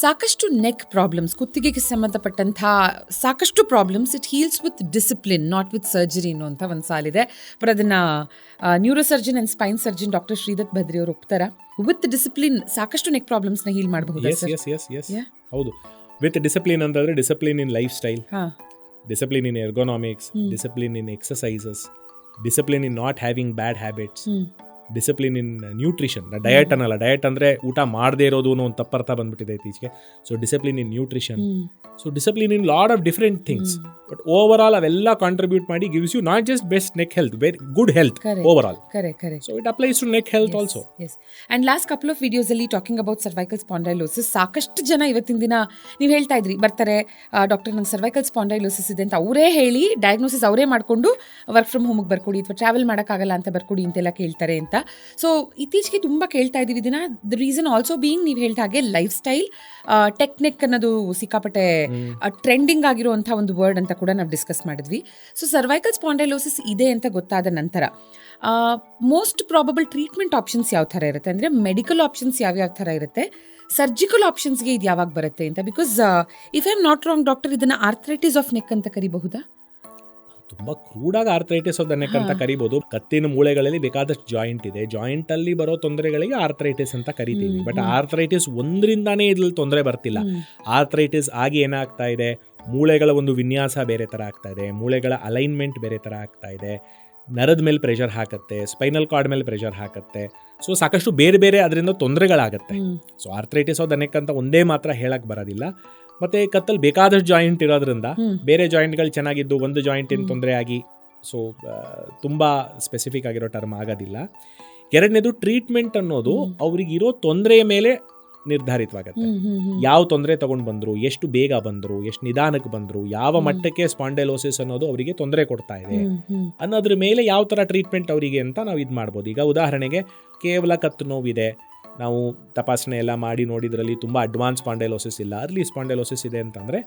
ಸಾಕಷ್ಟು neck problems, ಕುತ್ತಿಗೆಗೆ ಸಂಬಂಧಪಟ್ಟಂಥ ಸಾಕಷ್ಟು problems it heals with discipline not with surgery ಅನ್ನುವಂಥ ಒಂದು ಸಾಲಿದೆ. ಬಟ್ ಅದನ್ನು neurosurgeon and spine surgeon doctor Sridatt Bhadri ಅವರು ಒಪ್ತಾರ, ವಿತ್ ಡಿಸಿಪ್ಲಿನ್ ಸಾಕಷ್ಟು ನೆಕ್ ಪ್ರಾಬ್ಲಮ್ಸ್ನ ಹೀಲ್ ಮಾಡಬಹುದು. ಹೌದು, ವಿತ್ ಡಿಸಿಪ್ಲಿನ್ ಅಂತಂದರೆ discipline in lifestyle, discipline in ergonomics, discipline in exercises, discipline in not having bad habits, discipline in nutrition. Diet ಅನ್ನಲ್ಲ, diet ಅಂದರೆ ಊಟ ಮಾಡದೇ ಇರೋದು ಅನ್ನೋ ಒಂದು ತಪ್ಪರ್ಥ ಬಂದ್ಬಿಟ್ಟಿದೆ ಇತ್ತೀಚೆಗೆ. So discipline in nutrition, so discipline in lot of different things. But over all ಅವೆಲ್ಲ ಕಾಂಟ್ರಿಬ್ಯೂಟ್ ಮಾಡಿ gives you not just best neck health, very good health over all. So it applies to neck health also. And last couple of videos ಅಲ್ಲಿ talking about cervical spondylosis, ಸಾಕಷ್ಟು ಜನ ಇವತ್ತಿನ ದಿನ ನೀವು ಹೇಳ್ತಾ ಇದ್ರಿ ಬರ್ತಾರೆ ಡಾಕ್ಟರ್ ನಂಗೆ ಸರ್ವೈಕಲ್ ಸ್ಪಾಂಡೈಲೋಸಿಸ್ ಇದೆ ಅಂತ ಅವರೇ ಹೇಳಿ ಡಯಾಗ್ನೋಸಿಸ್ ಅವರೇ ಮಾಡಿಕೊಂಡು ವರ್ಕ್ ಫ್ರಮ್ ಹೋಮಿಗೆ ಬರ್ಕೊಡಿ ಅಥವಾ ಟ್ರಾವೆಲ್ ಮಾಡೋಕ್ಕಾಗಲ್ಲ ಅಂತ ಬರ್ಕೊಡಿ ಅಂತೆಲ್ಲ ಕೇಳ್ತಾರೆ ಅಂತ. ಸೊ ಇತ್ತೀಚೆಗೆ ತುಂಬ ಕೇಳ್ತಾ ಇದ್ದೀವಿ ಇದನ್ನ. ದ ರೀಸನ್ ಆಲ್ಸೋ ಬೀಯಿಂಗ್ ನೀವು ಹೇಳ್ದ ಹಾಗೆ ಲೈಫ್ ಸ್ಟೈಲ್, ಟೆಕ್ನಿಕ್ ಅನ್ನೋದು ಸಿಕ್ಕಾಪಟ್ಟೆ ಟ್ರೆಂಡಿಂಗ್ ಆಗಿರುವಂಥ ಒಂದು ವರ್ಡ್ ಅಂತ ಕೂಡ ನಾವು ಡಿಸ್ಕಸ್ ಮಾಡಿದ್ವಿ. ಸೊ ಸರ್ವೈಕಲ್ ಸ್ಪಾಂಡೈಲೋಸಿಸ್ ಇದೆ ಅಂತ ಗೊತ್ತಾದ ನಂತರ ಮೋಸ್ಟ್ ಪ್ರಾಬಬಲ್ ಟ್ರೀಟ್ಮೆಂಟ್ ಆಪ್ಷನ್ಸ್ ಯಾವ ಥರ ಇರುತ್ತೆ, ಅಂದರೆ ಮೆಡಿಕಲ್ ಆಪ್ಷನ್ಸ್ ಯಾವ್ಯಾವ ಥರ ಇರುತ್ತೆ, ಸರ್ಜಿಕಲ್ ಆಪ್ಷನ್ಸ್ಗೆ ಇದು ಯಾವಾಗ ಬರುತ್ತೆ ಅಂತ. Because if I am not wrong doctor, ಇದನ್ನು ಆರ್ಥ್ರೈಟಿಸ್ ಆಫ್ ನೆಕ್ ಅಂತ ಕರಿಬಹುದಾ? ತುಂಬ ಕ್ರೂಡಾಗಿ ಆರ್ಥ್ರೈಟಿಸ್ ಆಫ್ ದ ನೆಕ್ ಅಂತ ಕರಿಬೋದು. ಕತ್ತಿನ ಮೂಳೆಗಳಲ್ಲಿ ಬೇಕಾದಷ್ಟು ಜಾಯಿಂಟ್ ಇದೆ, ಜಾಯಿಂಟ್ ಅಲ್ಲಿ ಬರೋ ತೊಂದರೆಗಳಿಗೆ ಆರ್ಥ್ರೈಟಿಸ್ ಅಂತ ಕರಿತೀವಿ. ಬಟ್ ಆರ್ಥ್ರೈಟಿಸ್ ಒಂದರಿಂದಾನೇ ಇದ್ರಲ್ಲಿ ತೊಂದರೆ ಬರ್ತಿಲ್ಲ. ಆರ್ಥ್ರೈಟಿಸ್ ಆಗಿ ಏನಾಗ್ತಾ ಇದೆ, ಮೂಳೆಗಳ ಒಂದು ವಿನ್ಯಾಸ ಬೇರೆ ಥರ ಆಗ್ತಾ ಇದೆ, ಮೂಳೆಗಳ ಅಲೈನ್ಮೆಂಟ್ ಬೇರೆ ಥರ ಆಗ್ತಾ ಇದೆ, ನರದ ಮೇಲೆ ಪ್ರೆಷರ್ ಹಾಕತ್ತೆ, ಸ್ಪೈನಲ್ ಕಾರ್ಡ್ ಮೇಲೆ ಪ್ರೆಷರ್ ಹಾಕತ್ತೆ. ಸೊ ಸಾಕಷ್ಟು ಬೇರೆ ಬೇರೆ ಅದರಿಂದ ತೊಂದರೆಗಳಾಗತ್ತೆ. So arthritis of the neck ಅಂತ ಒಂದೇ ಮಾತ್ರ ಹೇಳಕ್ ಬರೋದಿಲ್ಲ. ಮತ್ತೆ ಕತ್ತಲ್ಲಿ ಬೇಕಾದಷ್ಟು ಜಾಯಿಂಟ್ ಇರೋದ್ರಿಂದ ಬೇರೆ ಜಾಯಿಂಟ್ಗಳು ಚೆನ್ನಾಗಿದ್ದು ಒಂದು ಜಾಯಿಂಟಿನ ತೊಂದರೆ ಆಗಿ, ಸೊ ತುಂಬ ಸ್ಪೆಸಿಫಿಕ್ ಆಗಿರೋ ಟರ್ಮ್ ಆಗೋದಿಲ್ಲ. ಎರಡನೇದು ಟ್ರೀಟ್ಮೆಂಟ್ ಅನ್ನೋದು ಅವ್ರಿಗಿರೋ ತೊಂದರೆಯ ಮೇಲೆ ನಿರ್ಧಾರಿತವಾಗತ್ತೆ. ಯಾವ ತೊಂದರೆ ತಗೊಂಡು ಬಂದರು, ಎಷ್ಟು ಬೇಗ ಬಂದರು, ಎಷ್ಟು ನಿಧಾನಕ್ಕೆ ಬಂದರು, ಯಾವ ಮಟ್ಟಕ್ಕೆ ಸ್ಪಾಂಡೈಲೋಸಿಸ್ ಅನ್ನೋದು ಅವರಿಗೆ ತೊಂದರೆ ಕೊಡ್ತಾ ಇದೆ ಅನ್ನೋದ್ರ ಮೇಲೆ ಯಾವ ಥರ ಟ್ರೀಟ್ಮೆಂಟ್ ಅವರಿಗೆ ಅಂತ ನಾವು ಇದು ಮಾಡ್ಬೋದು. ಈಗ ಉದಾಹರಣೆಗೆ ಕೇವಲ ಕತ್ತು ನೋವಿದೆ, ನಾವು ತಪಾಸಣೆ ಎಲ್ಲ ಮಾಡಿ ನೋಡಿದ್ರಲ್ಲಿ ತುಂಬ ಅಡ್ವಾನ್ಸ್ ಸ್ಪಾಂಡೈಲೋಸಿಸ್ ಇಲ್ಲ, ಅರ್ಲಿ ಸ್ಪಾಂಡೈಲೋಸಿಸ್ ಇದೆ ಅಂತಂದರೆ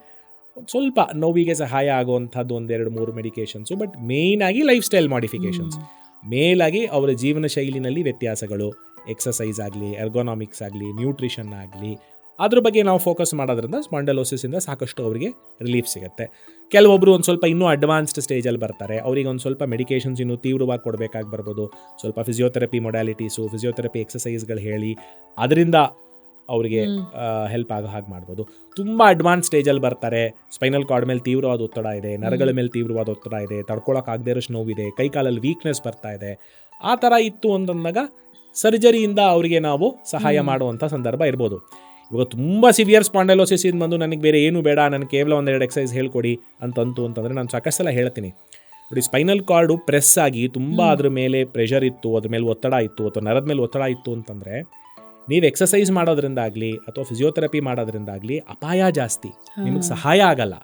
ಸ್ವಲ್ಪ ನೋವಿಗೆ ಸಹಾಯ ಆಗುವಂಥದ್ದು 1-2-3 ಮೆಡಿಕೇಷನ್ಸು. ಬಟ್ ಮೇಯ್ನಾಗಿ ಲೈಫ್ ಸ್ಟೈಲ್ ಮಾಡಿಫಿಕೇಷನ್ಸ್, ಮೇಲಾಗಿ ಅವರ ಜೀವನ ಶೈಲಿನಲ್ಲಿ ವ್ಯತ್ಯಾಸಗಳು, ಎಕ್ಸಸೈಸ್ ಆಗಲಿ, ಎರ್ಗೋನಾಮಿಕ್ಸ್ ಆಗಲಿ, ನ್ಯೂಟ್ರಿಷನ್ ಆಗಲಿ, ಅದ್ರ ಬಗ್ಗೆ ನಾವು ಫೋಕಸ್ ಮಾಡೋದ್ರಿಂದ ಸ್ಪಾಂಡೈಲೋಸಿಸಿಂದ ಸಾಕಷ್ಟು ಅವರಿಗೆ ರಿಲೀಫ್ ಸಿಗುತ್ತೆ. ಕೆಲವೊಬ್ಬರು ಒಂದು ಸ್ವಲ್ಪ ಇನ್ನೂ ಅಡ್ವಾನ್ಸ್ಡ್ ಸ್ಟೇಜಲ್ಲಿ ಬರ್ತಾರೆ, ಅವರಿಗೆ ಒಂದು ಸ್ವಲ್ಪ ಮೆಡಿಕೇಷನ್ಸ್ ಇನ್ನೂ ತೀವ್ರವಾಗಿ ಕೊಡಬೇಕಾಗಿ ಬರ್ಬೋದು. ಸ್ವಲ್ಪ ಫಿಸಿಯೋಥೆರಪಿ ಮೊಡ್ಯಾಲಿಟೀಸು, ಫಿಸಿಯೋಥೆರಪಿ ಎಕ್ಸಸೈಸ್ಗಳು ಹೇಳಿ ಅದರಿಂದ ಅವರಿಗೆ ಹೆಲ್ಪ್ ಆಗೋ ಹಾಗೆ ಮಾಡ್ಬೋದು. ತುಂಬ ಅಡ್ವಾನ್ಸ್ ಸ್ಟೇಜಲ್ಲಿ ಬರ್ತಾರೆ, ಸ್ಪೈನಲ್ ಕಾರ್ಡ್ ಮೇಲೆ ತೀವ್ರವಾದ ಒತ್ತಡ ಇದೆ, ನರಗಳ ಮೇಲೆ ತೀವ್ರವಾದ ಒತ್ತಡ ಇದೆ, ತಡ್ಕೊಳಕ್ಕಾಗದೇ ಇರೋಷ್ಟು ನೋವಿದೆ, ಕೈಕಾಲಲ್ಲಿ ವೀಕ್ನೆಸ್ ಬರ್ತಾ ಇದೆ, ಆ ಥರ ಇತ್ತು ಅಂತಂದಾಗ ಸರ್ಜರಿಯಿಂದ ಅವರಿಗೆ ನಾವು ಸಹಾಯ ಮಾಡುವಂಥ ಸಂದರ್ಭ ಇರ್ಬೋದು. ಇವಾಗ ತುಂಬ ಸಿವಿಯರ್ ಸ್ಪಾಂಡೈಲೋಸಿಸ್ ಇಂದ ಬಂದು ನನಗೆ ಬೇರೆ ಏನು ಬೇಡ, ನನಗೆ ಕೇವಲ 1-2 ಎಕ್ಸಸೈಸ್ ಹೇಳ್ಕೊಡಿ ಅಂತಂದರೆ ನಾನು ಸಾಕಷ್ಟು ಸಲ ಹೇಳ್ತೀನಿ ನೋಡಿ, ಸ್ಪೈನಲ್ ಕಾರ್ಡು ಪ್ರೆಸ್ ಆಗಿ ತುಂಬ ಅದ್ರ ಮೇಲೆ ಪ್ರೆಷರ್ ಇತ್ತು, ಅದ್ರ ಮೇಲೆ ಒತ್ತಡ ಇತ್ತು ಅಥವಾ ನರದ ಮೇಲೆ ಒತ್ತಡ ಇತ್ತು ಅಂತಂದರೆ ನೀವು ಎಕ್ಸಸೈಸ್ ಮಾಡೋದ್ರಿಂದಾಗಲಿ ಅಥವಾ ಫಿಸಿಯೋಥೆರಪಿ ಮಾಡೋದ್ರಿಂದಾಗಲಿ ಅಪಾಯ ಜಾಸ್ತಿ, ನಿಮಗೆ ಸಹಾಯ ಆಗಲ್ಲ.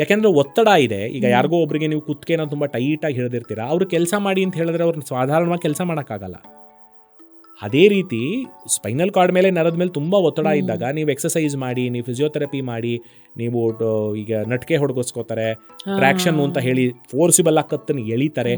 ಯಾಕೆಂದರೆ ಒತ್ತಡ ಇದೆ. ಈಗ ಯಾರಿಗೋ ಒಬ್ಬರಿಗೆ ನೀವು ಕುತ್ತಿಗೆನ ತುಂಬ ಟೈಟಾಗಿ ಹಿಡಿದಿರ್ತೀರ, ಅವರು ಕೆಲಸ ಮಾಡಿ ಅಂತ ಹೇಳಿದ್ರೆ ಅವ್ರನ್ನ ಸಾಧಾರಣವಾಗಿ ಕೆಲಸ ಮಾಡೋಕ್ಕಾಗಲ್ಲ. ಅದೇ ರೀತಿ ಸ್ಪೈನಲ್ ಕಾರ್ಡ್ ಮೇಲೆ ನರದ ಮೇಲೆ ತುಂಬ ಒತ್ತಡ ಇದ್ದಾಗ ನೀವು ಎಕ್ಸಸೈಸ್ ಮಾಡಿ, ನೀವು ಫಿಸಿಯೋಥೆರಪಿ ಮಾಡಿ, ನೀವು ಈಗ ನಟ್ಕೆ ಹೊಡ್ಗೋಸ್ಕೋತಾರೆ, ಟ್ರ್ಯಾಕ್ಷನ್ ಅಂತ ಹೇಳಿ ಫೋರ್ಸಿಬಲ್ ಆಗಿ ಕತ್ತನ್ನು ಎಳಿತಾರೆ,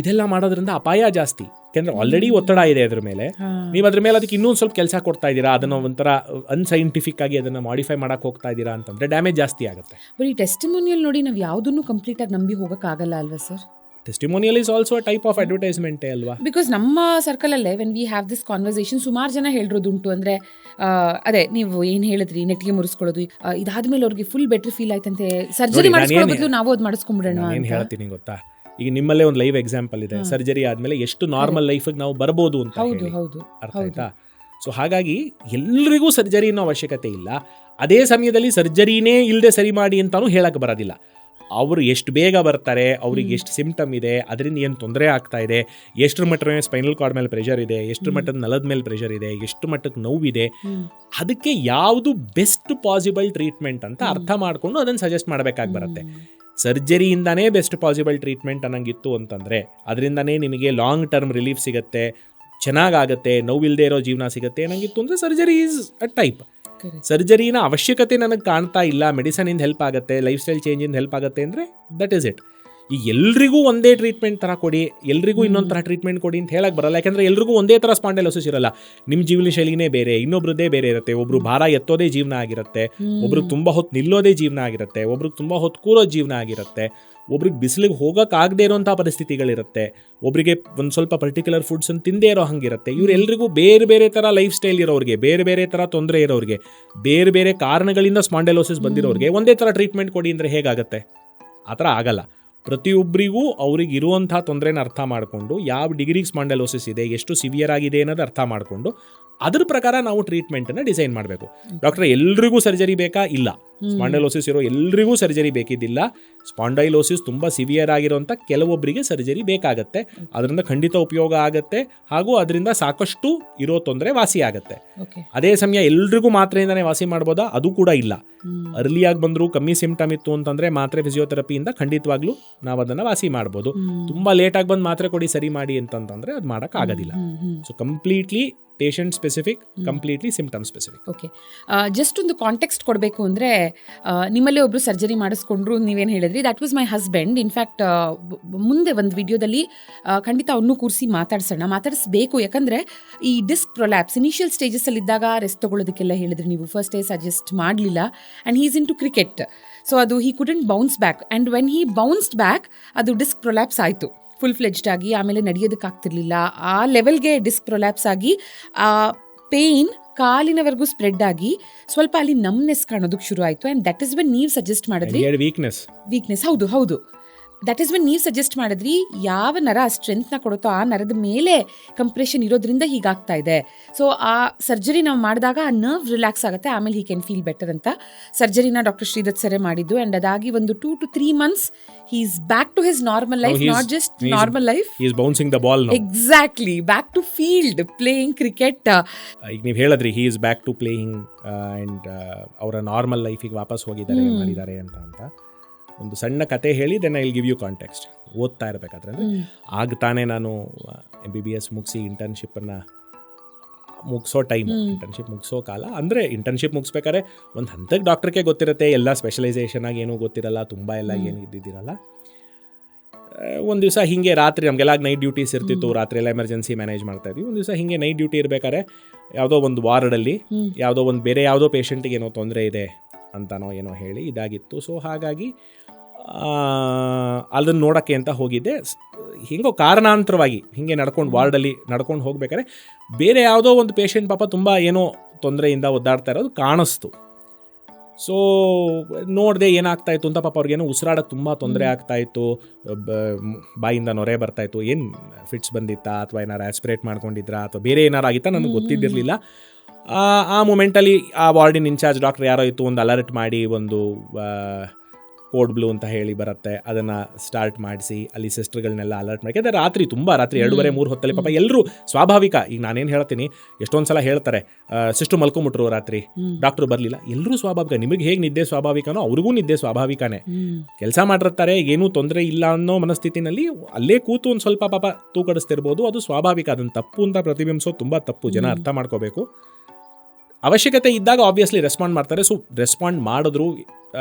ಇದೆಲ್ಲ ಮಾಡೋದ್ರಿಂದ ಅಪಾಯ ಜಾಸ್ತಿ. ಯಾಕೆಂದರೆ ಆಲ್ರೆಡಿ ಒತ್ತಡ ಇದೆ ಅದ್ರ ಮೇಲೆ, ನೀವು ಅದ್ರ ಮೇಲೆ ಅದಕ್ಕೆ ಇನ್ನೊಂದು ಸ್ವಲ್ಪ ಕೆಲಸ ಕೊಡ್ತಾ ಇದ್ದೀರಾ, ಅದನ್ನು ಒಂಥರ ಅನ್ಸೈಂಟಿಫಿಕ್ ಆಗಿ ಅದನ್ನು ಮಾಡಿಫೈ ಮಾಡಕ್ಕೆ ಹೋಗ್ತಾ ಇದ್ದೀರಾ ಅಂತಂದರೆ ಡ್ಯಾಮೇಜ್ ಜಾಸ್ತಿ ಆಗುತ್ತೆ. ಬರೀ ಟೆಸ್ಟಿಮೋನಿಯಲ್ ನೋಡಿ ನಾವು ಯಾವುದನ್ನು ಕಂಪ್ಲೀಟಾಗಿ ನಂಬಿ ಹೋಗೋಕ್ಕಾಗಲ್ಲ ಅಲ್ವಾ sir? Testimonial is also a type of advertisement ಅಲ್ವಾ? ಬಿಕಾಸ್ ನಮ್ಮ ಸರ್ಕಲಲ್ಲೇ when we have this conversation ಸುಮಾರು ಜನ ಹೇಳಿರೋದುಂಟು. ಅಂದರೆ ಅದೇ ನೀವು ಏನು ಹೇಳಿದ್ರಿ, ನೆಟ್ಟಿಗೆ ಮುರಿಸ್ಕೊಳ್ಳೋದು, ಇದಾದ್ಮೇಲೆ ಅವ್ರಿಗೆ ಫುಲ್ ಬೆಟರ್ ಫೀಲ್ ಆಯ್ತಂತೆ, ಸರ್ಜರಿ ಮಾಡಿಸ್ಕೊಳ್ಳೋ ಬದಲು ನಾವು ಅದು ಮಾಡಿಸ್ಕೊಂಡ್ಬಿಡೋಣ. ಏನು ಹೇಳ್ತೀನಿ ಗೊತ್ತಾ, ಈಗ ನಿಮ್ಮಲ್ಲೇ ಒಂದು ಲೈವ್ ಎಕ್ಸಾಂಪಲ್ ಇದೆ, ಸರ್ಜರಿ ಆದಮೇಲೆ ಎಷ್ಟು ನಾರ್ಮಲ್ ಲೈಫಿಗೆ ನಾವು ಬರ್ಬೋದು ಅಂತ. ಹೌದು, ಅರ್ಥ ಆಯ್ತಾ? ಸೊ ಹಾಗಾಗಿ ಎಲ್ರಿಗೂ ಸರ್ಜರಿ ಅನ್ನೋ ಅವಶ್ಯಕತೆ ಇಲ್ಲ. ಅದೇ ಸಮಯದಲ್ಲಿ ಸರ್ಜರಿನೇ ಇಲ್ಲದೆ ಸರಿ ಮಾಡಿ ಅಂತಾನು ಹೇಳಕ್ಕೆ ಬರೋದಿಲ್ಲ. ಅವರು ಎಷ್ಟು ಬೇಗ ಬರ್ತಾರೆ, ಅವ್ರಿಗೆ ಎಷ್ಟು ಸಿಂಪ್ಟಮ್ ಇದೆ, ಅದರಿಂದ ಏನು ತೊಂದರೆ ಆಗ್ತಾ ಇದೆ, ಎಷ್ಟರ ಮಟ್ಟ ಸ್ಪೈನಲ್ ಕಾರ್ಡ್ ಮೇಲೆ ಪ್ರೆಷರ್ ಇದೆ, ಎಷ್ಟು ಮಟ್ಟದ ನಲದ ಮೇಲೆ ಪ್ರೆಷರ್ ಇದೆ, ಎಷ್ಟು ಮಟ್ಟಕ್ಕೆ ನೋವಿದೆ, ಅದಕ್ಕೆ ಯಾವುದು ಬೆಸ್ಟ್ ಪಾಸಿಬಲ್ ಟ್ರೀಟ್ಮೆಂಟ್ ಅಂತ ಅರ್ಥ ಮಾಡಿಕೊಂಡು ಅದನ್ನು ಸಜೆಸ್ಟ್ ಮಾಡಬೇಕಾಗಿ ಬರುತ್ತೆ. ಸರ್ಜರಿಯಿಂದನೇ ಬೆಸ್ಟ್ ಪಾಸಿಬಲ್ ಟ್ರೀಟ್ಮೆಂಟ್ ಅನ್ನಂಗಿತ್ತು ಅಂತಂದರೆ ಅದರಿಂದನೇ ನಿಮಗೆ ಲಾಂಗ್ ಟರ್ಮ್ ರಿಲೀಫ್ ಸಿಗುತ್ತೆ, ಚೆನ್ನಾಗಾಗತ್ತೆ, ನೋವಿಲ್ಲದೆ ಇರೋ ಜೀವನ ಸಿಗುತ್ತೆ ಅನ್ನಂಗಿತ್ತು ಅಂದರೆ ಸರ್ಜರಿ ಈಸ್ ಅ ಟೈಪ್. ಸರ್ಜರಿನ ಅವಶ್ಯಕತೆ ನನಗೆ ಕಾಣ್ತಾ ಇಲ್ಲ, ಮೆಡಿಸನಿಂದ ಹೆಲ್ಪ್ ಆಗುತ್ತೆ, ಲೈಫ್ ಸ್ಟೈಲ್ ಚೇಂಜಿಂದ ಹೆಲ್ಪ್ ಆಗುತ್ತೆ ಅಂದರೆ ದಟ್ ಈಸ್ ಇಟ್. ಈಗ ಎಲ್ರಿಗೂ ಒಂದೇ ಟ್ರೀಟ್ಮೆಂಟ್ ಥರ ಕೊಡಿ, ಎಲ್ರಿಗೂ ಇನ್ನೊಂದು ಥರ ಟ್ರೀಟ್ಮೆಂಟ್ ಕೊಡಿ ಅಂತ ಹೇಳಕ್ಕೆ ಬರಲ್ಲ. ಯಾಕಂದರೆ ಎಲ್ರಿಗೂ ಒಂದೇ ಥರ ಸ್ಪಾಂಡೈಲೋಸಿಸ್ ಇರಲ್ಲ. ನಿಮ್ಮ ಜೀವನ ಶೈಲಿನೇ ಬೇರೆ, ಇನ್ನೊಬ್ರದ್ದೇ ಬೇರೆ ಇರುತ್ತೆ. ಒಬ್ರು ಭಾರ ಎತ್ತೋದೇ ಜೀವನ ಆಗಿರುತ್ತೆ, ಒಬ್ರಿಗೆ ತುಂಬ ಹೊತ್ತು ನಿಲ್ಲೋದೇ ಜೀವನ ಆಗಿರುತ್ತೆ, ಒಬ್ರಿಗೆ ತುಂಬ ಹೊತ್ತು ಕೂರೋ ಜೀವನ ಆಗಿರುತ್ತೆ, ಒಬ್ರಿಗೆ ಬಿಸಿಲಿಗೆ ಹೋಗೋಕ್ಕಾಗದೇ ಇರೋಂಥ ಪರಿಸ್ಥಿತಿಗಳಿರುತ್ತೆ, ಒಬ್ಬರಿಗೆ ಒಂದು ಸ್ವಲ್ಪ ಪರ್ಟಿಕ್ಯುಲರ್ ಫುಡ್ಸನ್ನು ತಿಂದೇ ಇರೋ ಹಂಗಿರುತ್ತೆ. ಇವರೆಲ್ಲರಿಗೂ ಬೇರೆ ಬೇರೆ ಥರ ಲೈಫ್ ಸ್ಟೈಲ್ ಇರೋರಿಗೆ, ಬೇರೆ ಬೇರೆ ಥರ ತೊಂದರೆ ಇರೋರಿಗೆ, ಬೇರೆ ಬೇರೆ ಕಾರಣಗಳಿಂದ ಸ್ಪಾಂಡೈಲೋಸಿಸ್ ಬಂದಿರೋರಿಗೆ ಒಂದೇ ಥರ ಟ್ರೀಟ್ಮೆಂಟ್ ಕೊಡಿ ಅಂದರೆ ಹೇಗಾಗುತ್ತೆ? ಆ ಥರ ಆಗಲ್ಲ. ಪ್ರತಿಯೊಬ್ಬರಿಗೂ ಅವ್ರಿಗೆ ಇರುವಂಥ ತೊಂದರೆನ ಅರ್ಥ ಮಾಡಿಕೊಂಡು, ಯಾವ ಡಿಗ್ರಿಗೆ ಸ್ಪಾಂಡೈಲೋಸಿಸ್ ಇದೆ, ಎಷ್ಟು ಸಿವಿಯರ್ ಆಗಿದೆ ಅನ್ನೋದು ಅರ್ಥ ಮಾಡಿಕೊಂಡು ಅದ್ರ ಪ್ರಕಾರ ನಾವು ಟ್ರೀಟ್ಮೆಂಟನ್ನು ಡಿಸೈನ್ ಮಾಡಬೇಕು. ಡಾಕ್ಟ್ರೆ ಎಲ್ರಿಗೂ ಸರ್ಜರಿ ಬೇಕಾ? ಇಲ್ಲ. ಸ್ಪಾಂಡೈಲೋಸಿಸ್ ಇರೋ ಎಲ್ರಿಗೂ ಸರ್ಜರಿ ಬೇಕಿದ್ದಿಲ್ಲ. ಸ್ಪಾಂಡೈಲೋಸಿಸ್ ತುಂಬ ಸಿವಿಯರ್ ಆಗಿರೋಂಥ ಕೆಲವೊಬ್ಬರಿಗೆ ಸರ್ಜರಿ ಬೇಕಾಗತ್ತೆ. ಅದರಿಂದ ಖಂಡಿತ ಉಪಯೋಗ ಆಗುತ್ತೆ, ಹಾಗೂ ಅದರಿಂದ ಸಾಕಷ್ಟು ಇರೋ ತೊಂದರೆ ವಾಸಿ ಆಗುತ್ತೆ. ಅದೇ ಸಮಯ ಎಲ್ರಿಗೂ ಮಾತ್ರೆಯಿಂದನೇ ವಾಸಿ ಮಾಡ್ಬೋದಾ? ಅದು ಕೂಡ ಇಲ್ಲ. ಅರ್ಲಿಯಾಗಿ ಬಂದರೂ, ಕಮ್ಮಿ ಸಿಂಪ್ಟಮ್ ಇತ್ತು ಅಂತಂದರೆ ಮಾತ್ರೆ ಫಿಸಿಯೋಥೆರಪಿಯಿಂದ ಖಂಡಿತವಾಗ್ಲೂ ನಾವು ಅದನ್ನು ವಾಸಿ ಮಾಡ್ಬೋದು. ತುಂಬ ಲೇಟಾಗಿ ಬಂದು ಮಾತ್ರೆ ಕೊಡಿ ಸರಿ ಮಾಡಿ ಅಂತಂತಂದರೆ ಅದು ಮಾಡೋಕ್ಕಾಗೋದಿಲ್ಲ. So completely patient specific, completely symptom specific. Okay, just ಒಂದು ಕಾಂಟೆಕ್ಸ್ಟ್ ಕೊಡಬೇಕು ಅಂದರೆ, ನಿಮ್ಮಲ್ಲೇ ಒಬ್ಬರು ಸರ್ಜರಿ ಮಾಡಿಸ್ಕೊಂಡ್ರು, ನೀವೇನು ಹೇಳಿದ್ರಿ, that was my husband. In fact ಮುಂದೆ ಒಂದು ವಿಡಿಯೋದಲ್ಲಿ ಖಂಡಿತ ಅವನ್ನೂ ಕೂರಿಸಿ ಮಾತಾಡಿಸ್ಬೇಕು. ಯಾಕಂದರೆ ಈ ಡಿಸ್ಕ್ ಪ್ರೊಲ್ಯಾಪ್ಸ್ ಇನಿಷಿಯಲ್ ಸ್ಟೇಜಸ್ಸಲ್ಲಿ ಇದ್ದಾಗ ರೆಸ್ಟ್ ತೊಗೊಳ್ಳೋದಕ್ಕೆಲ್ಲ ಹೇಳಿದ್ರಿ ನೀವು, ಫಸ್ಟ್ ಡೇ ಸಜೆಸ್ಟ್ ಮಾಡಲಿಲ್ಲ. And he is into cricket, so ಅದು he couldn't bounce back. And when he bounced back ಅದು ಡಿಸ್ಕ್ ಪ್ರೊಲ್ಯಾಪ್ಸ್ ಆಯಿತು ಫುಲ್ ಫ್ಲೆಜ್ಡ್ ಆಗಿ. ಆಮೇಲೆ ನಡೆಯೋದಕ್ಕಾಗ್ತಿರ್ಲಿಲ್ಲ, ಆ ಲೆವೆಲ್ಗೆ ಡಿಸ್ಕ್ ಪ್ರೊಲ್ಯಾಪ್ಸ್ ಆಗಿ ಆ ಪೇಯ್ನ್ ಕಾಲಿನವರೆಗೂ ಸ್ಪ್ರೆಡ್ ಆಗಿ ಸ್ವಲ್ಪ ಅಲ್ಲಿ ನಮ್ನೆಸ್ ಕಾಣೋದಕ್ಕೆ ಶುರು ಆಯಿತು. ಆ್ಯಂಡ್ ದಟ್ ಇಸ್ ವೆನ್ ನೀವು ಸಜೆಸ್ಟ್ ಮಾಡಿದ್ರಿ, ವೀಕ್ನೆಸ್, ಹೌದು, ದಟ್ ಇಸ್ ವೆನ್ ನೀವು ಸಜೆಸ್ಟ್ ಮಾಡಿದ್ರಿ, ಯಾವ ನರ ಸ್ಟ್ರೆಂತ್ನ ಕೊಡುತ್ತೋ ಆ ನರದ ಮೇಲೆ ಕಂಪ್ರೆಷನ್ ಇರೋದ್ರಿಂದ ಹೀಗಾಗ್ತಾ ಇದೆ. ಸೊ ಆ ಸರ್ಜರಿ ನಾವು ಮಾಡಿದಾಗ ಆ ನರ್ವ್ ರಿಲ್ಯಾಕ್ಸ್ ಆಗುತ್ತೆ, ಆಮೇಲೆ ಹಿ ಕ್ಯಾನ್ ಫೀಲ್ ಬೆಟರ್ ಅಂತ ಸರ್ಜರಿನ ಡಾಕ್ಟರ್ ಶ್ರೀದತ್ ಸರೇ ಮಾಡಿದ್ದು. ಆ್ಯಂಡ್ ಅದಾಗಿ ಒಂದು 2 to 3 months he is back to his normal life, not just normal life, he is bouncing the ball now. Exactly, back to field playing cricket. ಈಗ ನೀವು ಹೇಳಿದ್ರಿ he is back to playing and ಅವರ normal ಲೈಫಿಗೆ ವಾಪಸ್ ಹೋಗಿದ್ದಾರೆ, ಮಾಡಿದ್ದಾರೆ ಅಂತ ಒಂದು ಸಣ್ಣ ಕತೆ ಹೇಳಿ then I will give you context. ಓದ್ತಾ ಇರಬೇಕಾದ್ರೆ ಅಂದರೆ ಆಗ ತಾನೇ ನಾನು MBBS ಮುಗಿಸಿ ಇಂಟರ್ನ್ಶಿಪ್ಪನ್ನು ಮುಗಿಸೋ ಟೈಮು, ಇಂಟರ್ನ್ಶಿಪ್ ಮುಗಿಸೋ ಕಾಲ. ಅಂದರೆ ಇಂಟರ್ನ್ಶಿಪ್ ಮುಗಿಸ್ಬೇಕಾದ್ರೆ ಒಂದು ಹಂತಕ್ಕೆ ಡಾಕ್ಟ್ರಿಗೆ ಗೊತ್ತಿರುತ್ತೆ, ಎಲ್ಲ ಸ್ಪೆಷಲೈಸೇಷನ್ ಆಗಿ ಏನೂ ಗೊತ್ತಿರಲ್ಲ, ತುಂಬ ಎಲ್ಲ ಏನು ಇದ್ದಿದ್ದಿರಲ್ಲ. ಒಂದು ದಿವಸ ಹೀಗೆ ರಾತ್ರಿ ನಮಗೆಲ್ಲ ನೈಟ್ ಡ್ಯೂಟೀಸ್ ಇರ್ತಿತ್ತು, ರಾತ್ರಿ ಎಲ್ಲ ಎಮರ್ಜೆನ್ಸಿ ಮ್ಯಾನೇಜ್ ಮಾಡ್ತಾಯಿದ್ವಿ. ಒಂದು ದಿವಸ ಹೀಗೆ ನೈಟ್ ಡ್ಯೂಟಿ ಇರಬೇಕಾದ್ರೆ ಯಾವುದೋ ಒಂದು ವಾರ್ಡಲ್ಲಿ ಯಾವುದೋ ಒಂದು ಬೇರೆ ಯಾವುದೋ ಪೇಷಂಟಿಗೆ ಏನೋ ತೊಂದರೆ ಇದೆ ಅಂತನೋ ಏನೋ ಹೇಳಿ ಇದಾಗಿತ್ತು. ಸೊ ಹಾಗಾಗಿ ಅದನ್ನು ನೋಡೋಕ್ಕೆ ಅಂತ ಹೋಗಿದ್ದೆ. ಹಿಂಗೋ ಕಾರಣಾಂತರವಾಗಿ ಹೀಗೆ ವಾರ್ಡಲ್ಲಿ ನಡ್ಕೊಂಡು ಹೋಗ್ಬೇಕಾದ್ರೆ ಬೇರೆ ಯಾವುದೋ ಒಂದು ಪೇಷಂಟ್ ಪಾಪ ತುಂಬ ಏನೋ ತೊಂದರೆಯಿಂದ ಒದ್ದಾಡ್ತಾ ಇರೋದು ಕಾಣಿಸ್ತು. ಸೊ ನೋಡಿದೆ ಏನಾಗ್ತಾಯಿತ್ತು ಅಂತ. ಪಾಪ ಅವ್ರಿಗೇನೋ ಉಸಿರಾಡೋಕ್ಕೆ ತುಂಬ ತೊಂದರೆ ಆಗ್ತಾಯಿತ್ತು, ಬಾಯಿಂದ ನೊರೆ ಬರ್ತಾಯಿತ್ತು. ಏನು ಫಿಟ್ಸ್ ಬಂದಿತ್ತಾ ಅಥವಾ ಏನಾರು ಆಸ್ಪಿರೇಟ್ ಮಾಡ್ಕೊಂಡಿದ್ರಾ ಅಥವಾ ಬೇರೆ ಏನಾರು ಆಗಿತ್ತಾ ನನಗೆ ಗೊತ್ತಿದ್ದಿರಲಿಲ್ಲ. ಆ ಮೂಮೆಂಟಲ್ಲಿ ಆ ವಾರ್ಡಿನ ಇನ್ಚಾರ್ಜ್ ಡಾಕ್ಟರ್ ಯಾರೋ ಇತ್ತು, ಒಂದು ಅಲರ್ಟ್ ಮಾಡಿ ಒಂದು ಕೋಡ್ ಬ್ಲೂ ಅಂತ ಹೇಳಿ ಬರುತ್ತೆ, ಅದನ್ನು ಸ್ಟಾರ್ಟ್ ಮಾಡಿಸಿ ಅಲ್ಲಿ ಸಿಸ್ಟರ್ಗಳನ್ನೆಲ್ಲ ಅಲರ್ಟ್ ಮಾಡಿ. ಅದೇ ರಾತ್ರಿ 2:30-3 ಹೊತ್ತಲ್ಲಿ ಪಾಪ ಎಲ್ಲರೂ ಸ್ವಾಭಾವಿಕ. ಈಗ ನಾನೇನು ಹೇಳ್ತೀನಿ, ಎಷ್ಟೊಂದು ಸಲ ಹೇಳ್ತಾರೆ ಸಿಸ್ಟರ್ ಮಲ್ಕೊಂಬಿಟ್ರು ರಾತ್ರಿ, ಡಾಕ್ಟ್ರು ಬರಲಿಲ್ಲ. ಎಲ್ಲರೂ ಸ್ವಾಭಾವಿಕ. ನಿಮಗೆ ಹೇಗೆ ನಿದ್ದೆ ಸ್ವಾಭಾವಿಕನೋ ಅವ್ರಿಗೂ ನಿದ್ದೆ ಸ್ವಾಭಾವಿಕನೇ. ಕೆಲಸ ಮಾಡಿರ್ತಾರೆ, ಏನೂ ತೊಂದರೆ ಇಲ್ಲ ಅನ್ನೋ ಮನಸ್ಥಿತಿನಲ್ಲಿ ಅಲ್ಲೇ ಕೂತು ಒಂದು ಸ್ವಲ್ಪ ಪಾಪ ತೂಕಡಿಸ್ತಿರ್ಬೋದು, ಅದು ಸ್ವಾಭಾವಿಕ. ಅದನ್ನು ತಪ್ಪು ಅಂತ ಪ್ರತಿಬಿಂಬಿಸೋದು ತುಂಬ ತಪ್ಪು. ಜನ ಅರ್ಥ ಮಾಡ್ಕೋಬೇಕು. ಅವಶ್ಯಕತೆ ಇದ್ದಾಗ ಆಬ್ವಿಯಸ್ಲಿ ರೆಸ್ಪಾಂಡ್ ಮಾಡ್ತಾರೆ. ಸೊ ರೆಸ್ಪಾಂಡ್ ಮಾಡಿದ್ರು,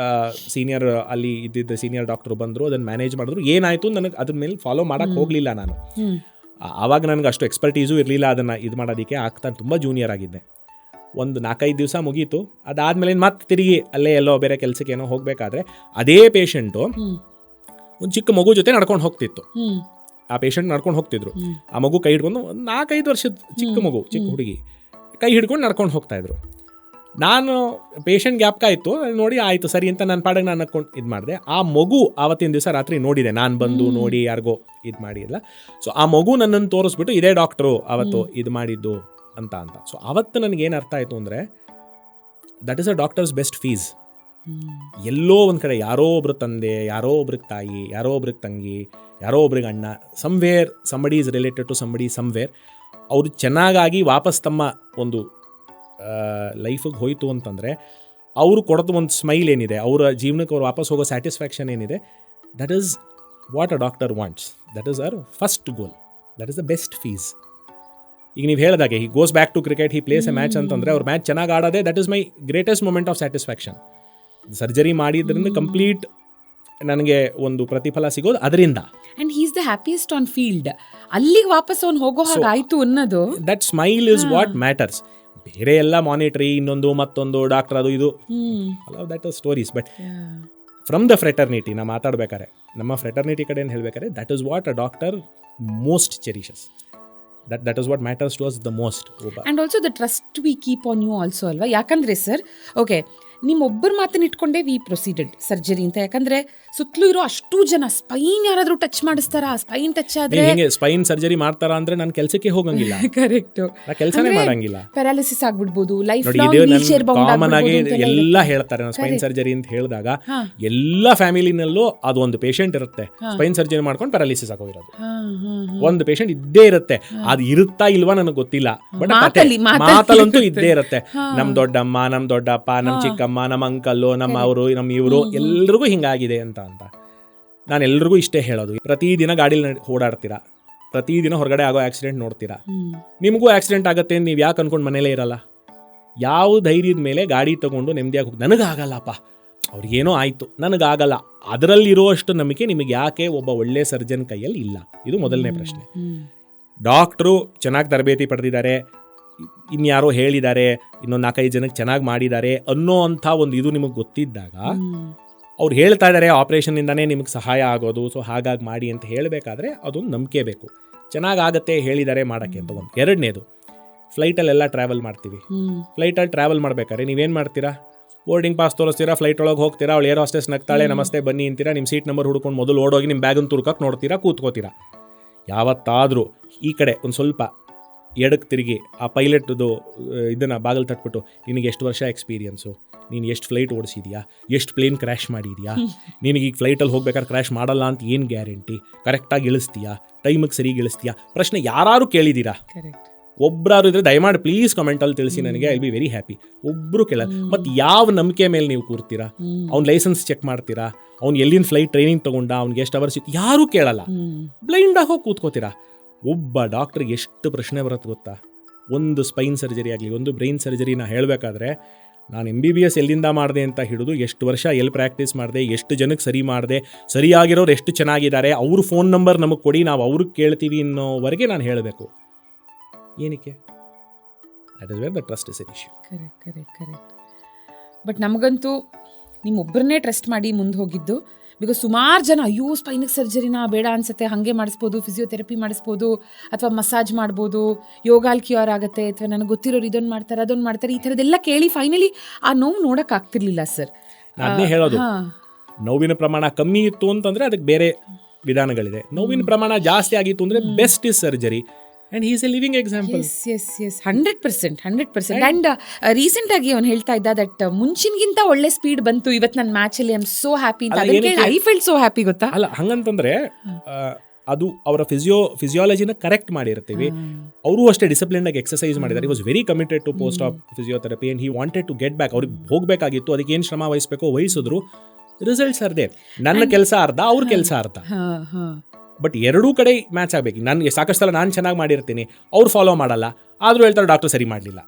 ಸೀನಿಯರ್ ಅಲ್ಲಿ ಇದ್ದಿದ್ದ ಸೀನಿಯರ್ ಡಾಕ್ಟ್ರು ಬಂದರು, ಅದನ್ನು ಮ್ಯಾನೇಜ್ ಮಾಡಿದ್ರು. ಏನಾಯಿತು ನನಗೆ ಅದ್ರ ಮೇಲೆ ಫಾಲೋ ಮಾಡೋಕ್ಕೆ ಹೋಗಲಿಲ್ಲ ನಾನು. ಆವಾಗ ನನಗೆ ಅಷ್ಟು ಎಕ್ಸ್ಪರ್ಟೀಸು ಇರಲಿಲ್ಲ ಅದನ್ನು ಇದು ಮಾಡೋದಕ್ಕೆ. ಆಗ್ತಾನೆ ತುಂಬ ಜೂನಿಯರ್ ಆಗಿದ್ದೆ. ಒಂದು 4-5 ದಿವಸ ಮುಗೀತು. ಅದಾದಮೇಲೆ ಮತ್ತೆ ತಿರುಗಿ ಅಲ್ಲೇ ಎಲ್ಲೋ ಬೇರೆ ಕೆಲಸಕ್ಕೆ ಏನೋ ಹೋಗಬೇಕಾದ್ರೆ ಅದೇ ಪೇಷಂಟು ಒಂದು ಚಿಕ್ಕ ಮಗು ಜೊತೆ ನಡ್ಕೊಂಡು ಹೋಗ್ತಿತ್ತು. ಆ ಪೇಷಂಟ್ ನಡ್ಕೊಂಡು ಹೋಗ್ತಿದ್ರು. ಆ ಮಗು ಕೈ ಹಿಡ್ಕೊಂಡು, 4-5 ವರ್ಷದ ಚಿಕ್ಕ ಮಗು, ಚಿಕ್ಕ ಹುಡುಗಿ ಕೈ ಹಿಡ್ಕೊಂಡು ನಡ್ಕೊಂಡು ಹೋಗ್ತಾಯಿದ್ರು. ನಾನು ಪೇಷಂಟ್ ಗ್ಯಾಪ್ಕ ಆಯಿತು, ನೋಡಿ ಆಯಿತು ಸರಿ ಅಂತ ನನ್ನ ಪಾಡಿಗೆ ನಾನು ನಡ್ಕೊಂಡು ಇದು ಮಾಡಿದೆ. ಆ ಮಗು ಆವತ್ತಿನ ದಿವಸ ರಾತ್ರಿ ನೋಡಿದೆ, ನಾನು ಬಂದು ನೋಡಿ ಯಾರಿಗೋ ಇದು ಮಾಡಿಲ್ಲ. ಸೊ ಆ ಮಗು ನನ್ನನ್ನು ತೋರಿಸ್ಬಿಟ್ಟು ಇದೇ ಡಾಕ್ಟ್ರು ಅವತ್ತು ಇದು ಮಾಡಿದ್ದು ಅಂತ. ಸೊ ಅವತ್ತು ನನಗೇನು ಅರ್ಥ ಆಯಿತು ಅಂದರೆ, that is a doctor's best fees. ಎಲ್ಲೋ ಒಂದು ಕಡೆ ಯಾರೋ ಒಬ್ರು ತಂದೆ, ಯಾರೋ ಒಬ್ರಿಗೆ ತಾಯಿ, ಯಾರೋ ಒಬ್ರಿಗೆ ತಂಗಿ, ಯಾರೋ ಒಬ್ರಿಗೆ ಅಣ್ಣ, somewhere somebody is related to somebody somewhere, ಅವರು ಚೆನ್ನಾಗಾಗಿ ವಾಪಸ್ ತಮ್ಮ ಒಂದು ಲೈಫಿಗೆ ಹೋಯಿತು ಅಂತಂದರೆ ಅವರು ಕೊಡೋದು ಒಂದು ಸ್ಮೈಲ್ ಏನಿದೆ, ಅವರ ಜೀವನಕ್ಕೆ ಅವ್ರು ವಾಪಸ್ ಹೋಗೋ ಸ್ಯಾಟಿಸ್ಫ್ಯಾಕ್ಷನ್ ಏನಿದೆ, that is what a doctor wants. That is our first goal. That is the best fees. ಈಗ ನೀವು ಹೇಳಿದಾಗೆ he goes back to cricket, he plays a match ಅಂತಂದರೆ ಅವ್ರ ಮ್ಯಾಚ್ ಚೆನ್ನಾಗಿ ಆಡೋದೇ that is my greatest moment of satisfaction. Surgery ಮಾಡಿದ್ರಿಂದ complete ನನಗೆ ಒಂದು ಪ್ರತಿಫಲ ಸಿಗೋದು ಅದರಿಂದ. And he is the happiest on field. ಅಲ್ಲಿಗೆ ವಾಪಸ್ ಅವ್ನು ಹೋಗೋ ಹಾಗಾಯ್ತು ಅನ್ನೋದು, that smile is what matters. ಬೇರೆ ಎಲ್ಲ ಮಾನಿಟರಿ, ಇನ್ನೊಂದು ಮತ್ತೊಂದು ಡಾಕ್ಟರ್, ಅದು ಇದು, that are stories. But from the fraternity ನಾ ಮಾತಾಡ್ಬೇಕಾರೆ, ನಮ್ಮ ಫ್ರೆಟರ್ನಿಟಿ ಕಡೆ ಏನು ಹೇಳ್ಬೇಕಾರೆ, that is what a doctor most cherishes. That is what matters to us the most. And also the trust we keep on you also ಅಲ್ವಾ. ಯಾಕಂದರೆ sir, okay, ನಿಮ್ಮೊಬ್ಬರ ಮಾತನ್ನ ಇಟ್ಕೊಂಡೇ ವಿ ಪ್ರೊಸೀಡೆಡ್ ಸರ್ಜರಿ ಅಂತ. ಯಾಕಂದರೆ ಸುತ್ತಲೂ ಇರೋ ಅಷ್ಟು ಜನ ಸ್ಪೈನ್ ಯಾರಾದರೂ ಟಚ್ ಮಾಡಿಸ್ತಾರ, ಸ್ಪೈನ್ ಟಚ್ ಆದರೆ ಸ್ಪೈನ್ ಸರ್ಜರಿ ಮಾಡ್ತಾರ ಅಂದ್ರೆ ನಾನು ಕೆಲಸಕ್ಕೆ ಹೋಗಂಗಿಲ್ಲ. ಕರೆಕ್ಟ್, ಕೆಲಸನೇ ಮಾಡಂಗಿಲ್ಲ, ಪ್ಯಾರಾಲಿಸಿಸ್ ಆಗ್ಬಿಡ್ಬೋದು, ಲೈಫ್ ಕಾಮನ್ ಆಗಿ ಎಲ್ಲ ಹೇಳ್ತಾರೆ. ಸ್ಪೈನ್ ಸರ್ಜರಿ ಅಂತ ಹೇಳಿದಾಗ ಎಲ್ಲ ಫ್ಯಾಮಿಲಿನಲ್ಲೂ ಅದು ಒಂದು ಪೇಷಂಟ್ ಇರುತ್ತೆ, ಸ್ಪೈನ್ ಸರ್ಜರಿ ಮಾಡ್ಕೊಂಡು ಪ್ಯಾರಾಲಿಸಿಸ್ ಆಗೋಗಿರೋದು ಒಂದು ಪೇಷಂಟ್ ಇದ್ದೇ ಇರುತ್ತೆ. ಅದು ಇರುತ್ತಾ ಇಲ್ವಾ ನನಗೆ ಗೊತ್ತಿಲ್ಲ, ಬಟ್ ಮಾತಲ್ಲಂತೂ ಇದ್ದೇ ಇರುತ್ತೆ. ನಮ್ ದೊಡ್ಡಮ್ಮ, ನಮ್ ದೊಡ್ಡಪ್ಪ, ನಮ್ ಚಿಕ್ಕಮ್ಮ, ನಮ್ಮ ಅಂಕಲ್ಲು, ನಮ್ಮ ಅವರು, ನಮ್ಮ ಇವರು, ಎಲ್ರಿಗೂ ಹಿಂಗಾಗಿದೆ ಅಂತ. ನಾನು ಎಲ್ರಿಗೂ ಇಷ್ಟೇ ಹೇಳೋದು, ಪ್ರತಿದಿನ ಗಾಡಿಲಿ ಓಡಾಡ್ತೀರಾ, ಪ್ರತಿದಿನ ಹೊರಗಡೆ ಆಗೋ ಆಕ್ಸಿಡೆಂಟ್ ನೋಡ್ತೀರಾ. ನಿಮಗೂ ಆಕ್ಸಿಡೆಂಟ್ ಆಗುತ್ತೆ, ನೀವು ಯಾಕೆ ಅನ್ಕೊಂಡು ಮನೇಲೇ ಇರಲ್ಲ? ಯಾವ ಧೈರ್ಯದ ಮೇಲೆ ಗಾಡಿ ತಗೊಂಡು ನೆಮ್ಮದಿಯಾಗಿ ಹೋಗಿ, ನನಗಾಗಲ್ಲಪ್ಪ, ಅವ್ರಿಗೇನೋ ಆಯಿತು, ನನಗಾಗಲ್ಲ, ಅದರಲ್ಲಿರುವಷ್ಟು ನಂಬಿಕೆ ನಿಮಗೆ ಯಾಕೆ ಒಬ್ಬ ಒಳ್ಳೆ ಸರ್ಜನ್ ಕೈಯಲ್ಲಿ ಇಲ್ಲ? ಇದು ಮೊದಲನೇ ಪ್ರಶ್ನೆ. ಡಾಕ್ಟ್ರು ಚೆನ್ನಾಗಿ ತರಬೇತಿ ಪಡೆದಿದ್ದಾರೆ, ಇನ್ಯಾರೋ ಹೇಳಿದ್ದಾರೆ, ಇನ್ನೊಂದು 4-5 ಜನಕ್ಕೆ ಚೆನ್ನಾಗಿ ಮಾಡಿದ್ದಾರೆ ಅನ್ನೋ ಅಂಥ ಒಂದು ಇದು ನಿಮಗೆ ಗೊತ್ತಿದ್ದಾಗ, ಅವ್ರು ಹೇಳ್ತಾ ಇದ್ದಾರೆ ಆಪ್ರೇಷನ್ನಿಂದನೇ ನಿಮಗೆ ಸಹಾಯ ಆಗೋದು, ಸೊ ಹಾಗಾಗಿ ಮಾಡಿ ಅಂತ ಹೇಳಬೇಕಾದ್ರೆ ಅದೊಂದು ನಂಬಿಕೆ ಬೇಕು. ಚೆನ್ನಾಗಾಗತ್ತೆ ಹೇಳಿದ್ದಾರೆ ಮಾಡೋಕ್ಕೆ ಅಂತ ಒಂದು. ಎರಡನೇದು, ಫ್ಲೈಟಲ್ಲೆಲ್ಲ ಟ್ರಾವೆಲ್ ಮಾಡ್ತೀವಿ. ಫ್ಲೈಟಲ್ಲಿ ಟ್ರಾವೆಲ್ ಮಾಡ್ಬೇಕಾದ್ರೆ ನೀವೇನು ಮಾಡ್ತೀರಾ? ಬೋರ್ಡಿಂಗ್ ಪಾಸ್ ತೋರಿಸ್ತೀರಾ, ಫ್ಲೈಟ್ ಒಳಗೆ ಹೋಗ್ತೀರಾ, ಅವಳು ಏರ್ ಹಾಸ್ಟೆಸ್ ನಗ್ತಾಳೆ, ನಮಸ್ತೆ ಬನ್ನಿ ಅಂತೀರಾ, ನಿಮ್ಮ ಸೀಟ್ ನಂಬರ್ ಹುಡ್ಕೊಂಡು ಮೊದಲು ಓಡೋಗಿ ನಿಮ್ಮ ಬ್ಯಾಗನ್ನು ತುರ್ಕಕ್ಕೆ ನೋಡ್ತೀರಾ, ಕೂತ್ಕೋತೀರಾ. ಯಾವತ್ತಾದರೂ ಈ ಕಡೆ ಒಂದು ಸ್ವಲ್ಪ ಎಡಕ್ಕೆ ತಿರುಗಿ ಆ ಪೈಲಟ್ದು ಇದನ್ನು ಬಾಗಿಲು ತಟ್ಬಿಟ್ಟು, ನಿನಗೆ ಎಷ್ಟು ವರ್ಷ ಎಕ್ಸ್ಪೀರಿಯನ್ಸು, ನೀನು ಎಷ್ಟು ಫ್ಲೈಟ್ ಓಡಿಸಿದ್ಯಾ, ಎಷ್ಟು ಪ್ಲೇನ್ ಕ್ರ್ಯಾಶ್ ಮಾಡಿದ್ಯಾ, ನಿನಗೆ ಈಗ ಫ್ಲೈಟಲ್ಲಿ ಹೋಗ್ಬೇಕಾದ್ರೆ ಕ್ರ್ಯಾಶ್ ಮಾಡಲ್ಲ ಅಂತ ಏನು ಗ್ಯಾರಂಟಿ, ಕರೆಕ್ಟಾಗಿ ಇಳಿಸ್ತೀಯಾ, ಟೈಮಿಗೆ ಸರಿಗೆ ಇಳಿಸ್ತೀಯಾ? ಪ್ರಶ್ನೆ ಯಾರು ಕೇಳಿದ್ದೀರಾ? ಒಬ್ಬರಾರು ಇದ್ರೆ ದಯಮಾಡಿ ಪ್ಲೀಸ್ ಕಮೆಂಟಲ್ಲಿ ತಿಳಿಸಿ, ನನಗೆ ಐ ಬಿ ವೆರಿ ಹ್ಯಾಪಿ. ಒಬ್ಬರು ಕೇಳಲ್ಲ. ಮತ್ತು ಯಾವ ನಂಬಿಕೆ ಮೇಲೆ ನೀವು ಕೂರ್ತೀರಾ? ಅವ್ನ ಲೈಸೆನ್ಸ್ ಚೆಕ್ ಮಾಡ್ತೀರಾ? ಅವ್ನು ಎಲ್ಲಿನ ಫ್ಲೈಟ್ ಟ್ರೈನಿಂಗ್ ತೊಗೊಂಡ, ಅವ್ನಿಗೆ ಎಷ್ಟು ಅವರ್ಸ್ ಇತ್ತು, ಯಾರೂ ಕೇಳಲ್ಲ. ಬ್ಲೈಂಡಾಗಿ ಹೋಗಿ ಕೂತ್ಕೋತೀರಾ. ಒಬ್ಬ ಡಾಕ್ಟ್ರಿಗೆ ಎಷ್ಟು ಪ್ರಶ್ನೆ ಬರುತ್ತೆ ಗೊತ್ತಾ? ಒಂದು ಸ್ಪೈನ್ ಸರ್ಜರಿ ಆಗಲಿ, ಒಂದು ಬ್ರೈನ್ ಸರ್ಜರಿನ ಹೇಳಬೇಕಾದ್ರೆ, ನಾನು MBBS ಎಲ್ಲಿಂದ ಮಾಡಿದೆ ಅಂತ ಹಿಡಿದು ಎಷ್ಟು ವರ್ಷ ಎಲ್ಲಿ ಪ್ರಾಕ್ಟೀಸ್ ಮಾಡಿದೆ, ಎಷ್ಟು ಜನಕ್ಕೆ ಸರಿ ಮಾಡಿದೆ, ಸರಿಯಾಗಿರೋರು ಎಷ್ಟು ಚೆನ್ನಾಗಿದ್ದಾರೆ, ಅವ್ರ ಫೋನ್ ನಂಬರ್ ನಮಗೆ ಕೊಡಿ, ನಾವು ಅವ್ರಿಗೆ ಕೇಳ್ತೀವಿ ಅನ್ನೋವರೆಗೆ ನಾನು ಹೇಳಬೇಕು. ಏನಕ್ಕೆ? That is where the trust is an issue. Correct. But ನಮಗಂತೂ ನಿಮ್ಮೊಬ್ಬರನ್ನೇ ಟ್ರಸ್ಟ್ ಮಾಡಿ ಮುಂದೆ ಹೋಗಿದ್ದು. ಬಿಕಾಸ್ ಸುಮಾರು ಜನ ಅಯ್ಯೋ ಸ್ಪೈನಿಕ್ ಸರ್ಜರಿನ ಬೇಡ ಅನ್ಸುತ್ತೆ, ಹಾಗೆ ಮಾಡಿಸ್ಬೋದು, ಫಿಸಿಯೋಥೆರಪಿ ಮಾಡಿಸ್ಬೋದು, ಅಥವಾ ಮಸಾಜ್ ಮಾಡ್ಬೋದು, ಯೋಗಾಲ್ ಕ್ಯೂರ್ ಆಗುತ್ತೆ, ಅಥವಾ ನನಗೆ ಗೊತ್ತಿರೋರು ಇದೊಂದು ಮಾಡ್ತಾರೆ, ಅದೊಂದು ಮಾಡ್ತಾರೆ, ಈ ಥರದ್ದೆಲ್ಲ ಕೇಳಿ ಫೈನಲಿ ಆ ನೋವು ನೋಡೋಕೆ ಆಗ್ತಿರ್ಲಿಲ್ಲ ಸರ್. ನಾನೇ ಹೇಳೋದು, ನೋವಿನ ಪ್ರಮಾಣ ಕಮ್ಮಿ ಇತ್ತು ಅಂತಂದರೆ ಅದಕ್ಕೆ ಬೇರೆ ವಿಧಾನಗಳಿದೆ. ನೋವಿನ ಪ್ರಮಾಣ ಜಾಸ್ತಿ ಆಗಿತ್ತು ಅಂದರೆ best is surgery. And he is a living example. Yes. 100%. And recent ಆಗಿ ಅವನು ಹೇಳ್ತಾ ಇದ್ದ ದಟ್ ಮುಂಚಿನಗಿಂತ ಒಳ್ಳೆ ಸ್ಪೀಡ್ ಬಂತು ಇವತ್ತು ನನ್ನ ಮ್ಯಾಚಲ್ಲಿ. ಐ ಆಮ್ ಸೋ ಹ್ಯಾಪಿ ಅಂತ. ಐ ಫೀಲ್ ಸೋ ಹ್ಯಾಪಿ ಗೊತ್ತಾ? ಅಲ್ಲ, ಹಂಗಂತಂದ್ರೆ ಅದು ಅವರ ಫಿಸಿಯಾಲಜಿನ ಕರೆಕ್ಟ್ ಮಾಡಿರ್ತೀವಿ. ಅವರು ಅಷ್ಟೇ ಡಿಸಿಪ್ಲಿನ್ ಆಗಿ ಎಕ್ಸರ್ಸೈಸ್ ಮಾಡಿದ್ದಾರೆ. He was very committed to post of physiotherapy and he wanted to get back. ಅವ್ರಿಗೆ ಹೋಗಬೇಕಾಗಿತ್ತು, ಅದಕ್ಕೆ ಏನು ಶ್ರಮ ವಹಿಸಬೇಕೋ ವಹಿಸಿದ್ರು. ರಿಸಲ್ಟ್ಸ್ ಅರ್ಧೇ. ನನ್ನ ಕೆಲಸ ಅರ್ಧ, ಅವ್ರ ಕೆಲಸ ಅರ್ಧ. ಬಟ್ ಎರಡೂ ಕಡೆ ಮ್ಯಾಚ್ ಆಗಬೇಕು. ನನಗೆ ಸಾಕಷ್ಟು ಸಲ ನಾನು ಚೆನ್ನಾಗಿ ಮಾಡಿರ್ತೀನಿ, ಅವ್ರು ಫಾಲೋ ಮಾಡಲ್ಲ, ಆದರೂ ಹೇಳ್ತಾರೆ ಡಾಕ್ಟರ್ ಸರಿ ಮಾಡಲಿಲ್ಲ.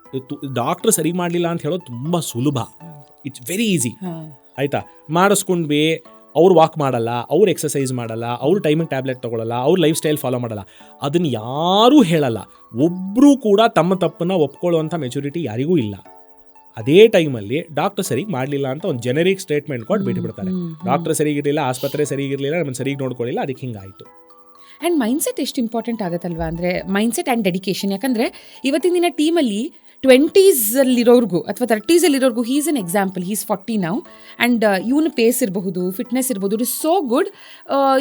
ಡಾಕ್ಟರ್ ಸರಿ ಮಾಡಲಿಲ್ಲ ಅಂತ ಹೇಳೋದು ತುಂಬ ಸುಲಭ. It's very easy. ಆಯಿತಾ? ಮಾಡಿಸ್ಕೊಂಡ್ವಿ, ಅವ್ರು ವಾಕ್ ಮಾಡಲ್ಲ, ಅವ್ರು ಎಕ್ಸಸೈಸ್ ಮಾಡಲ್ಲ, ಅವ್ರು ಟೈಮಿಗೆ ಟ್ಯಾಬ್ಲೆಟ್ ತೊಗೊಳ್ಳಲ್ಲ, ಅವ್ರ ಲೈಫ್ ಸ್ಟೈಲ್ ಫಾಲೋ ಮಾಡಲ್ಲ, ಅದನ್ನು ಯಾರೂ ಹೇಳಲ್ಲ. ಒಬ್ಬರೂ ಕೂಡ ತಮ್ಮ ತಪ್ಪನ್ನು ಒಪ್ಕೊಳ್ಳುವಂಥ ಮೆಚುರಿಟಿ ಯಾರಿಗೂ ಇಲ್ಲ. ಅದೇ ಟೈಮಲ್ಲಿ ಡಾಕ್ಟರ್ ಸರಿಗೆ ಮಾಡಲಿಲ್ಲ ಅಂತ ಒಂದು ಜೆನರಿಕ್ ಸ್ಟೇಟ್ಮೆಂಟ್ ಕೊಟ್ಟು ಬಿಟ್ಟುಬಿಡ್ತಾರೆ. ಡಾಕ್ಟರ್ ಸರಿಗಿರಲಿಲ್ಲ, ಆಸ್ಪತ್ರೆ ಸರಿಗಿರಲಿಲ್ಲ, ನಮ್ಮನ್ನು ಸರಿಗೆ ನೋಡ್ಕೊಳ್ಳಿಲ್ಲ, ಅದಕ್ಕೆ ಹಿಂಗಾಯಿತು. ಆ್ಯಂಡ್ ಮೈಂಡ್ಸೆಟ್ ಎಷ್ಟು ಇಂಪಾರ್ಟೆಂಟ್ ಆಗುತ್ತಲ್ವಾ? ಅಂದರೆ ಮೈಂಡ್ಸೆಟ್ ಆ್ಯಂಡ್ ಡೆಡಿಕೇಶನ್. ಯಾಕಂದರೆ ಇವತ್ತಿನ ದಿನ ಟೀಮಲ್ಲಿ 20sಲ್ಲಿರೋರ್ಗೂ ಅಥವಾ 30sಲ್ಲಿರೋರ್ಗೂ he's an example. He's 40 now and ಇವನು ಪೇಸ್ ಇರಬಹುದು, ಫಿಟ್ನೆಸ್ ಇರ್ಬೋದು, ಇಟ್ ಇಸ್ ಸೋ ಗುಡ್.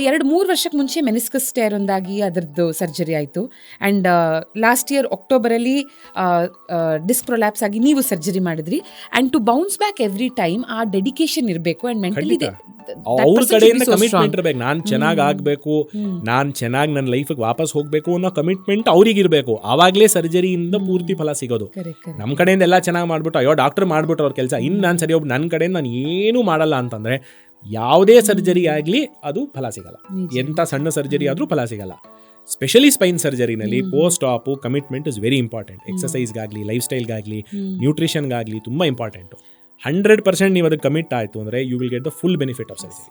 2-3 ವರ್ಷಕ್ಕೆ ಮುಂಚೆ ಮೆನಿಸ್ಕಸ್ ಟೇರ್ ಒಂದಾಗಿ ಅದರದ್ದು ಸರ್ಜರಿ ಆಯಿತು. ಆ್ಯಂಡ್ ಲಾಸ್ಟ್ ಇಯರ್ ಅಕ್ಟೋಬರಲ್ಲಿ ಡಿಸ್ಕ್ ಪ್ರೊಲ್ಯಾಪ್ಸ್ ಆಗಿ ನೀವು ಸರ್ಜರಿ ಮಾಡಿದ್ರಿ. And to bounce back every time ಆ ಡೆಡಿಕೇಶನ್ ಇರಬೇಕು. ಆ್ಯಂಡ್ ಮೆಂಟಲಿ ಅವ್ರ ಕಡೆಯಿಂದ ಕಮಿಟ್ಮೆಂಟ್ ಇರಬೇಕು. ನಾನು ಚೆನ್ನಾಗಿ ಆಗಬೇಕು, ನಾನು ಚೆನ್ನಾಗಿ ನನ್ನ ಲೈಫಿಗೆ ವಾಪಸ್ ಹೋಗಬೇಕು ಅನ್ನೋ ಕಮಿಟ್ಮೆಂಟ್ ಅವ್ರಿಗಿರಬೇಕು. ಆವಾಗಲೇ ಸರ್ಜರಿಯಿಂದ ಪೂರ್ತಿ ಫಲ ಸಿಗೋದು. ನಮ್ಮ ಕಡೆಯಿಂದ ಎಲ್ಲ ಚೆನ್ನಾಗಿ ಮಾಡ್ಬಿಟ್ಟು ಅಯ್ಯೋ ಡಾಕ್ಟರ್ ಮಾಡ್ಬಿಟ್ಟು ಅವ್ರ ಕೆಲಸ, ಇನ್ನು ನಾನು ಸರಿ ನನ್ನ ಕಡೆಯಿಂದ ನಾನು ಏನೂ ಮಾಡಲ್ಲ ಅಂತಂದರೆ ಯಾವುದೇ ಸರ್ಜರಿ ಆಗಲಿ ಅದು ಫಲ ಸಿಗಲ್ಲ. ಎಂಥ ಸಣ್ಣ ಸರ್ಜರಿ ಆದರೂ ಫಲ ಸಿಗಲ್ಲ. ಸ್ಪೆಷಲಿ ಸ್ಪೈನ್ ಸರ್ಜರಿನಲ್ಲಿ post op commitment is very important. ಎಕ್ಸಸೈಸ್ಗಾಗಲಿ, ಲೈಫ್ ಸ್ಟೈಲ್ಗಾಗಲಿ, ನ್ಯೂಟ್ರಿಷನ್ಗಾಗಲಿ ತುಂಬ ಇಂಪಾರ್ಟೆಂಟು. 100% ನೀವು ಅದಕ್ಕೆ ಕಮಿಟ್ ಆಯಿತು ಅಂದರೆ you will get the full benefit of surgery.